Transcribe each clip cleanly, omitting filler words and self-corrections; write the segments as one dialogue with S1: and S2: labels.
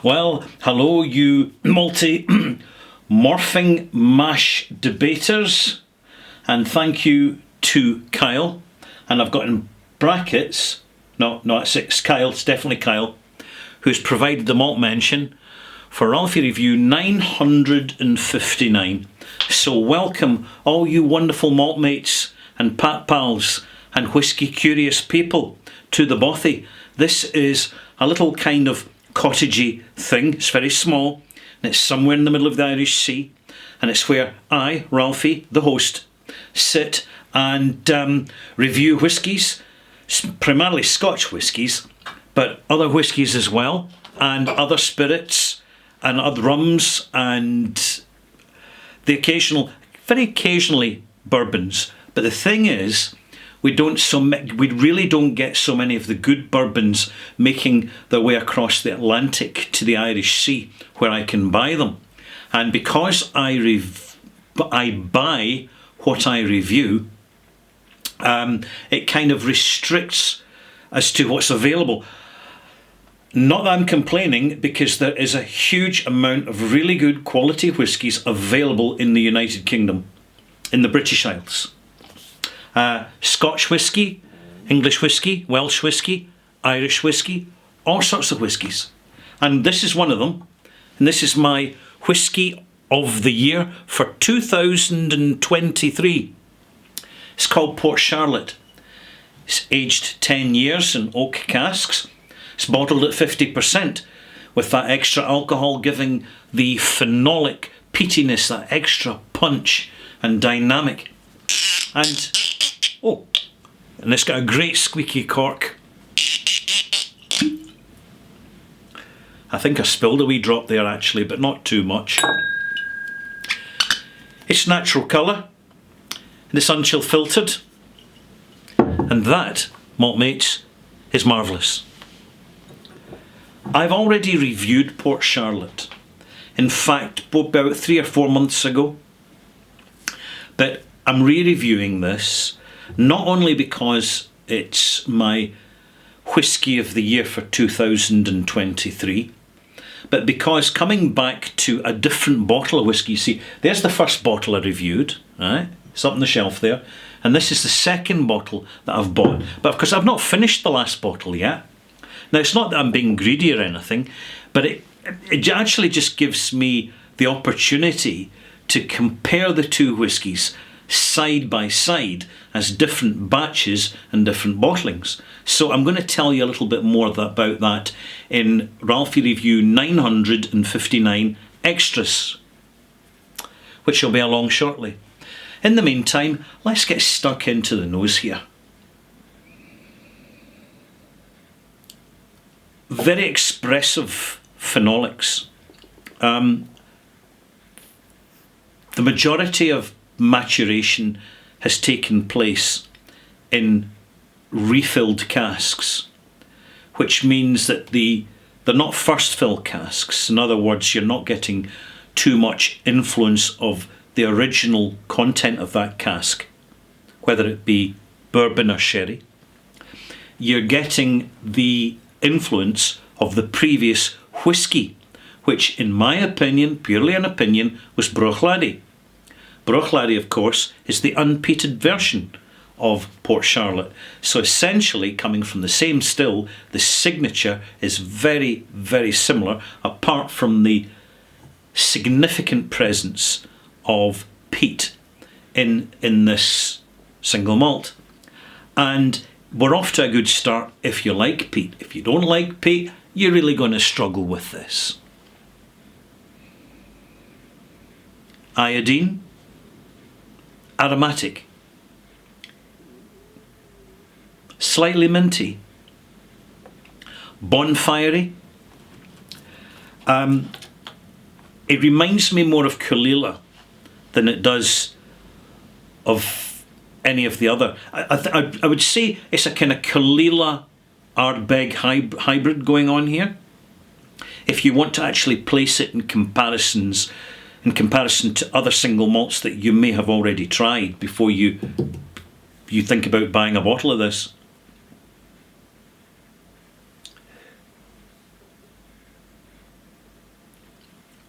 S1: Well, hello, you multi-morphing mash debaters, and thank you to Kyle. And I've got in brackets, no, it's Kyle, it's definitely Kyle, who's provided the malt mention for Ralphie Review 959. So welcome all you wonderful malt mates and pat pals and whisky curious people to the bothy. This is a little kind of cottagey thing. It's very small and it's somewhere in the middle of the Irish Sea, and it's where I, Ralphie, the host, sit and review whiskies, primarily Scotch whiskies, but other whiskies as well, and other spirits and other rums and the very occasionally bourbons. But the thing is, we really don't get so many of the good bourbons making their way across the Atlantic to the Irish Sea, where I can buy them. And because I buy what I review, it kind of restricts as to what's available. Not that I'm complaining, because there is a huge amount of really good quality whiskies available in the United Kingdom, in the British Isles. Scotch whisky, English whisky, Welsh whisky, Irish whisky, all sorts of whiskies. And this is one of them. And this is my whisky of the year for 2023. It's called Port Charlotte. It's aged 10 years in oak casks. It's bottled at 50%, with that extra alcohol giving the phenolic peatiness, that extra punch and dynamic. And it's got a great squeaky cork. I think I spilled a wee drop there actually, but not too much. It's natural colour, and it's unchill filtered, and that, malt mates, is marvellous. I've already reviewed Port Charlotte, in fact about 3 or 4 months ago, but I'm re-reviewing this not only because it's my whisky of the year for 2023, but because coming back to a different bottle of whisky. See, there's the first bottle I reviewed, right? It's up on the shelf there, and this is the second bottle that I've bought, but of course I've not finished the last bottle yet. Now, it's not that I'm being greedy or anything, but it actually just gives me the opportunity to compare the two whiskies side by side as different batches and different bottlings. So I'm going to tell you a little bit more about that in Ralphie Review 959 Extras, which will be along shortly. In the meantime, let's get stuck into the nose here. Very expressive phenolics. The majority of maturation has taken place in refilled casks, which means that they're not first fill casks. In other words, you're not getting too much influence of the original content of that cask, whether it be bourbon or sherry. You're getting the influence of the previous whisky, which in my opinion, purely an opinion, was Bruichladdich. Bruichladdich, of course, is the unpeated version of Port Charlotte. So essentially, coming from the same still, the signature is very, very similar, apart from the significant presence of peat in this single malt. And we're off to a good start if you like peat. If you don't like peat, you're really going to struggle with this. Iodine, aromatic, slightly minty, bonfirey. It reminds me more of Caol Ila than it does of any of the other. I would say it's a kind of Caol Ila Ardbeg hybrid going on here. If you want to actually place it in comparison to other single malts that you may have already tried before you think about buying a bottle of this.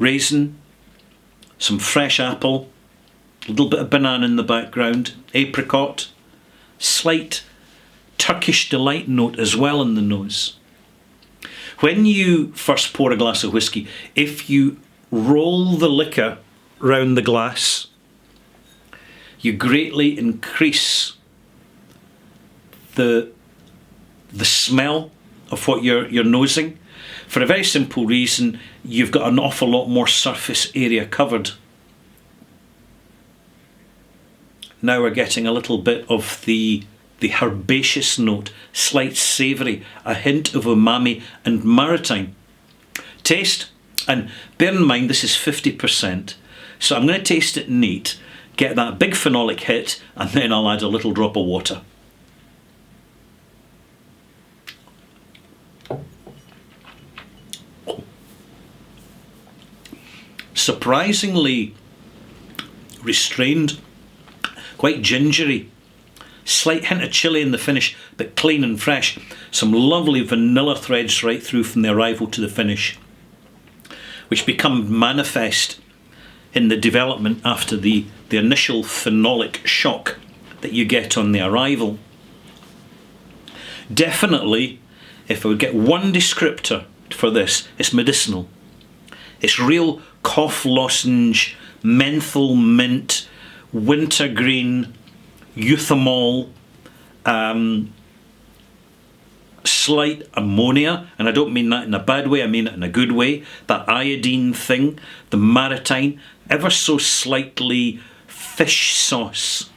S1: raisin, some fresh apple, a little bit of banana in the background, apricot, slight Turkish delight note as well in the nose. When you first pour a glass of whisky, if you roll the liquor round the glass, you greatly increase the smell of what you're nosing, for a very simple reason: you've got an awful lot more surface area covered. Now we're getting a little bit of the herbaceous note, slight savoury, a hint of umami and maritime. Taste, and bear in mind this is 50%, so I'm going to taste it neat, get that big phenolic hit, and then I'll add a little drop of water. Surprisingly restrained, quite gingery, slight hint of chilli in the finish, but clean and fresh. Some lovely vanilla threads right through from the arrival to the finish, which become manifest in the development after the initial phenolic shock that you get on the arrival. Definitely, if I would get one descriptor for this, it's medicinal. It's real cough lozenge, menthol mint, wintergreen, euthymol, slight ammonia, and I don't mean that in a bad way, I mean it in a good way. That iodine thing, the maritime, ever so slightly fish sauce.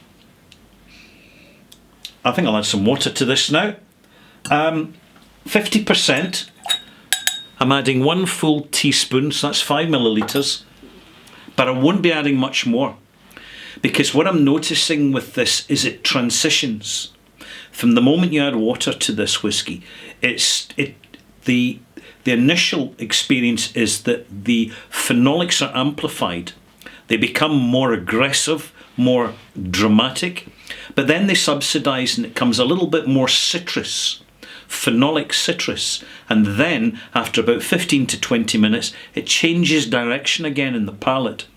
S1: I think I'll add some water to this now. 50%. I'm adding 1 full teaspoon, so that's 5 millilitres, but I won't be adding much more, because what I'm noticing with this is it transitions. From the moment you add water to this whisky, the initial experience is that the phenolics are amplified. They become more aggressive, more dramatic, but then they subsidise and it comes a little bit more citrus, phenolic citrus, and then after about 15 to 20 minutes it changes direction again in the palate,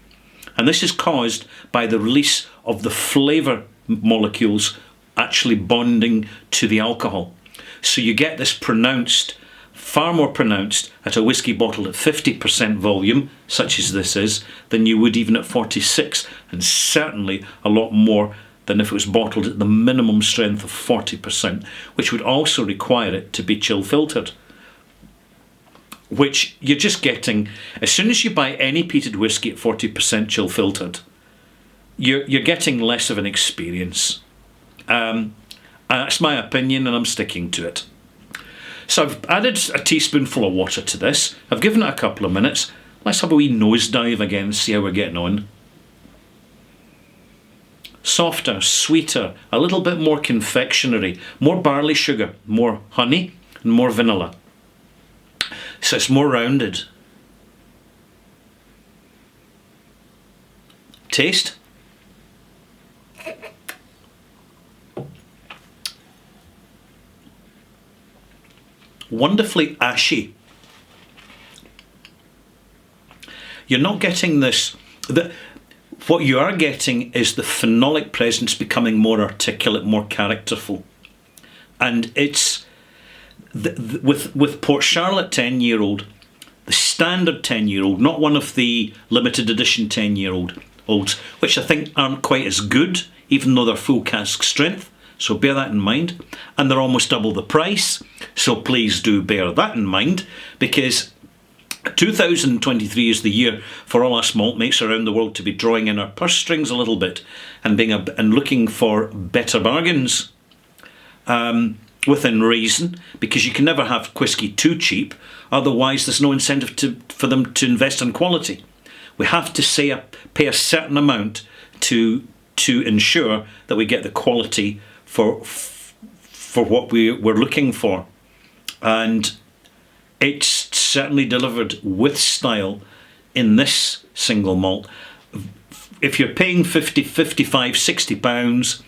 S1: and this is caused by the release of the flavour molecules actually bonding to the alcohol. So you get this pronounced, far more pronounced at a whisky bottle at 50% volume, such as this is, than you would even at 46, and certainly a lot more than if it was bottled at the minimum strength of 40%, which would also require it to be chill filtered. Which you're just getting, as soon as you buy any peated whisky at 40% chill filtered, you're getting less of an experience. That's my opinion and I'm sticking to it. So I've added a teaspoonful of water to this. I've given it a couple of minutes. Let's have a wee nosedive again and see how we're getting on. Softer, sweeter, a little bit more confectionery, more barley sugar, more honey and more vanilla. So it's more rounded. Taste. Wonderfully ashy. You're not getting this. What you are getting is the phenolic presence becoming more articulate, more characterful. And it's with Port Charlotte 10-year-old, the standard 10-year-old, not one of the limited edition 10-year-olds, which I think aren't quite as good, even though they're full cask strength. So bear that in mind. And they're almost double the price. So please do bear that in mind, because 2023 is the year for all us malt makes around the world to be drawing in our purse strings a little bit and looking for better bargains within reason, because you can never have whisky too cheap, otherwise there's no incentive for them to invest in quality. We have to pay a certain amount to ensure that we get the quality for what we're looking for, and it's certainly delivered with style in this single malt. If you're paying 50, 55, 60 pounds,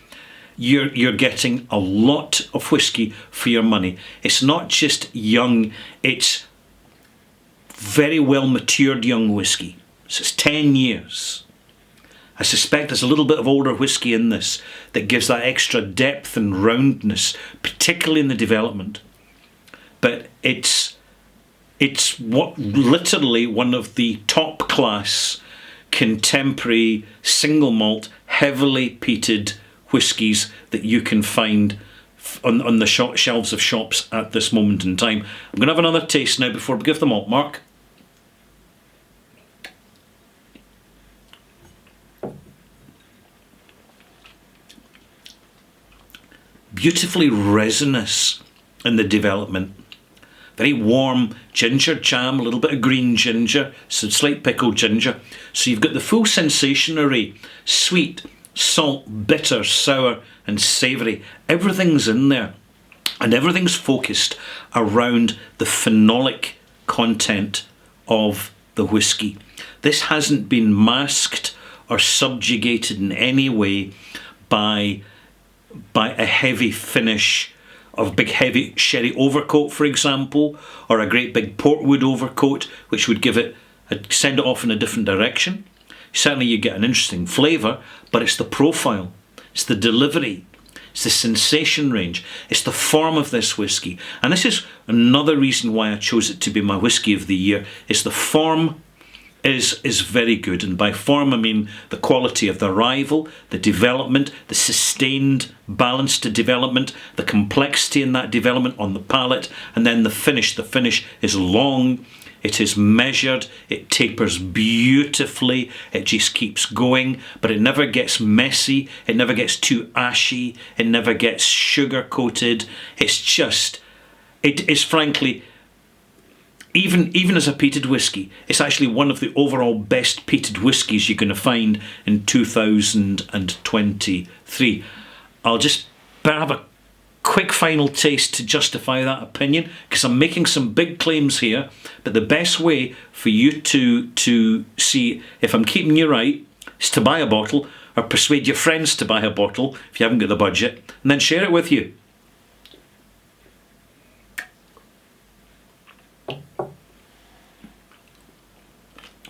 S1: you're getting a lot of whisky for your money. It's not just young, it's very well matured young whisky. So it's 10 years. I suspect there's a little bit of older whisky in this that gives that extra depth and roundness, particularly in the development. But it's what literally one of the top class contemporary single malt heavily peated whiskies that you can find on the shelves of shops at this moment in time. I'm going to have another taste now before we give the malt mark. Beautifully resinous in the development. Very warm ginger jam, a little bit of green ginger, some slight pickled ginger. So you've got the full sensation array. Sweet, salt, bitter, sour and savoury. Everything's in there. And everything's focused around the phenolic content of the whisky. This hasn't been masked or subjugated in any way by a heavy finish of big heavy sherry overcoat, for example, or a great big portwood overcoat, which would send it off in a different direction. Certainly you get an interesting flavour, but it's the profile, it's the delivery, it's the sensation range, it's the form of this whisky. And this is another reason why I chose it to be my whisky of the year. It's the form is very good, and by form I mean the quality of the arrival, the development, the sustained balanced development, the complexity in that development on the palate, and then the finish. The finish is long, it is measured, it tapers beautifully, it just keeps going, but it never gets messy, it never gets too ashy, it never gets sugar coated. It is frankly, even as a peated whisky, it's actually one of the overall best peated whiskies you're going to find in 2023. I'll just have a quick final taste to justify that opinion, because I'm making some big claims here, but the best way for you to see if I'm keeping you right is to buy a bottle, or persuade your friends to buy a bottle if you haven't got the budget, and then share it with you.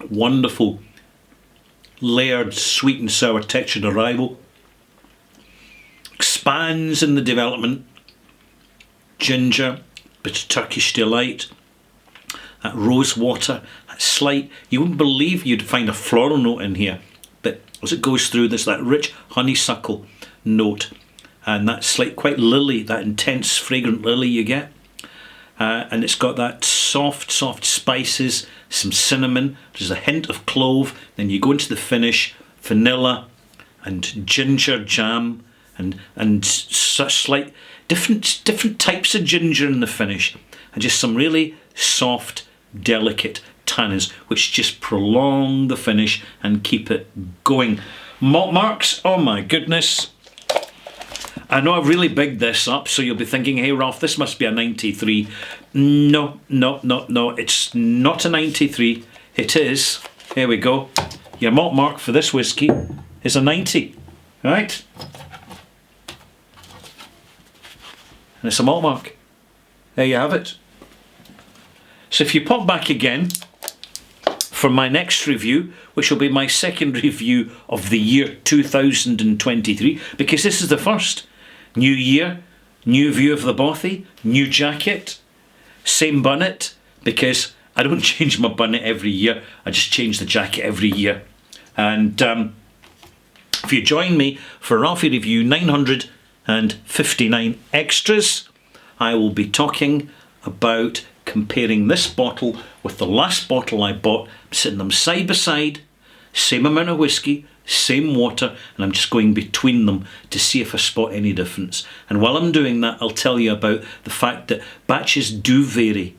S1: Wonderful layered sweet and sour textured arrival, expands in the development, ginger, bit of Turkish delight, that rose water, that slight, you wouldn't believe you'd find a floral note in here, but as it goes through, there's that rich honeysuckle note, and that slight, quite lily, that intense fragrant lily you get. And it's got that soft spices, some cinnamon, there's a hint of clove, then you go into the finish, vanilla and ginger jam, and such slight different types of ginger in the finish, and just some really soft, delicate tannins which just prolong the finish and keep it going. Malt marks, oh my goodness. I know I've really bigged this up, so you'll be thinking, hey Ralph, this must be a 93. No, it's not a 93. It is, here we go, your malt mark for this whisky is a 90, right? And it's a malt mark. There you have it. So if you pop back again for my next review, which will be my second review of the year 2023, because this is the first. New year, new view of the bothy, new jacket, same bonnet, because I don't change my bonnet every year, I just change the jacket every year. And if you join me for Ralphie Review 959 Extras, I will be talking about comparing this bottle with the last bottle I bought, sitting them side by side, same amount of whisky, same water, and I'm just going between them to see if I spot any difference. And while I'm doing that, I'll tell you about the fact that batches do vary.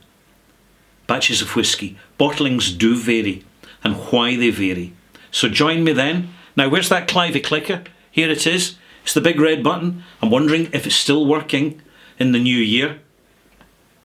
S1: Batches of whisky, bottlings do vary, and why they vary. So join me then. Now where's that Clivey clicker? Here it is. It's the big red button. I'm wondering if it's still working in the new year.